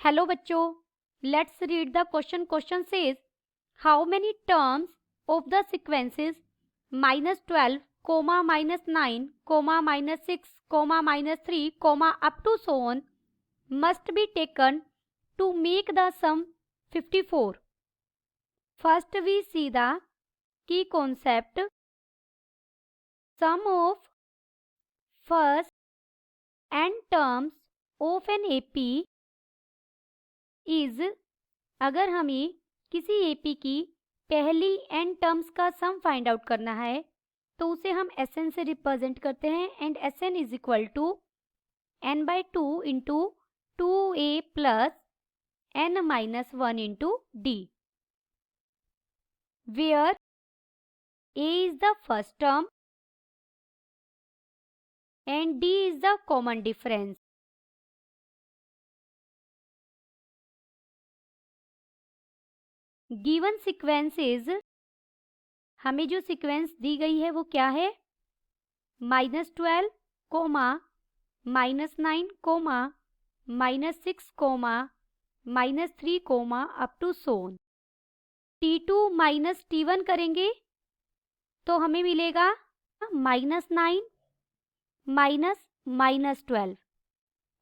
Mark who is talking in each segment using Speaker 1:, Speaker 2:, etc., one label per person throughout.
Speaker 1: Hello बच्चों, let's read the question. Question says how many terms of the sequences -12, -9, -6, -3, up to so on must be taken to make the sum 54. First we see the key concept. Sum of first n terms of an AP is, अगर हमें किसी AP की पहली n terms का sum find out करना है तो उसे हम Sn से रिप्रेजेंट करते हैं. And Sn is equal to n/2 into 2a plus n-1 into d, where a is the first term and d is the common difference. Given sequence is, हमें जो सीक्वेंस दी गई है वो क्या है? -12, -9, -6, -3, up to so on. T2 minus T1 करेंगे तो हमें मिलेगा -9 minus -12.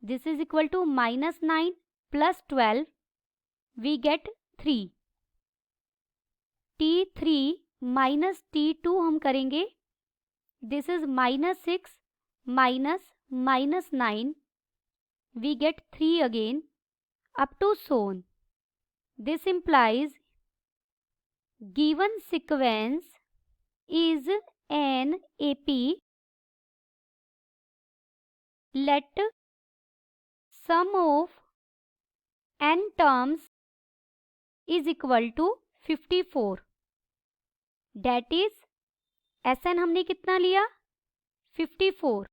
Speaker 1: This is equal to -9 plus 12, we get 3. T3 minus T2 हम करेंगे, this is -6 minus -9, we get 3 again, up to so on. This implies given sequence is an AP. Let sum of n terms is equal to 54. That is, Sn हमने कितना लिया? 54.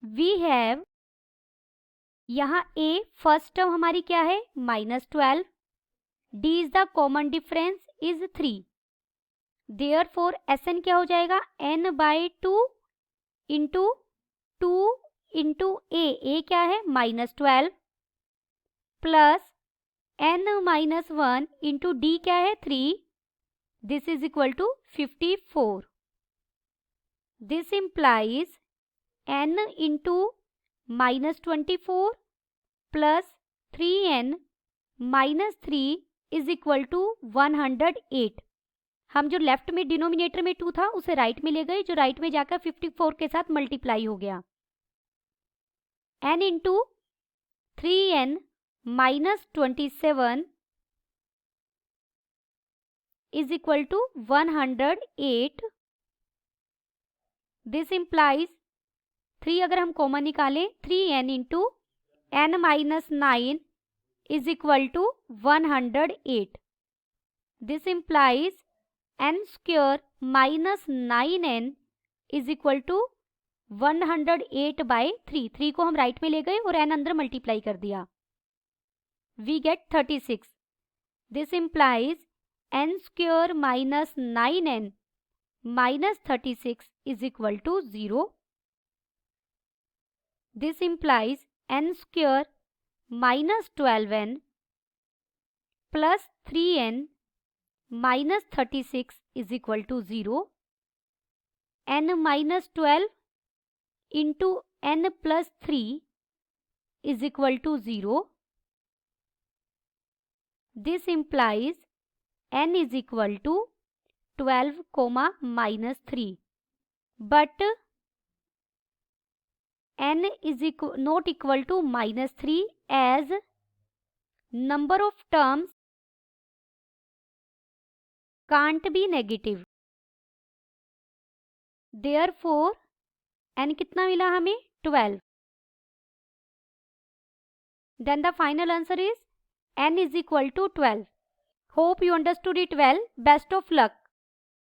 Speaker 1: We have, यहाँ a first term हमारी क्या है? -12. d is the common difference is 3. Therefore Sn क्या हो जाएगा? n/2 इंटू 2 इंटू a क्या है? -12 प्लस n-1 इंटू d क्या है? 3. This is equal to 54. दिस implies n into -24 plus 3n -3 is equal to 108. हम जो लेफ्ट में डिनोमिनेटर में 2 था उसे राइट में ले गए, जो राइट में जाकर 54 के साथ मल्टीप्लाई हो गया. n into 3n -27 is equal to 108. This implies 3 अगर हम कॉमन निकालें, 3n into n-9 is equal to 108. This implies n square minus 9n is equal to 108/3. 3 को हम राइट में ले गए और n अंदर मल्टीप्लाई कर दिया. We get 36. This implies n square minus 9n minus 36 is equal to 0. This implies n square minus 12n plus 3n minus 36 is equal to 0. n minus 12 into n plus 3 is equal to 0. This implies n is equal to 12, -3. But n is not equal to -3 as number of terms can't be negative. Therefore, n कितना मिला हमें? 12. Then the final answer is n is equal to 12. Hope you understood it well. Best of luck.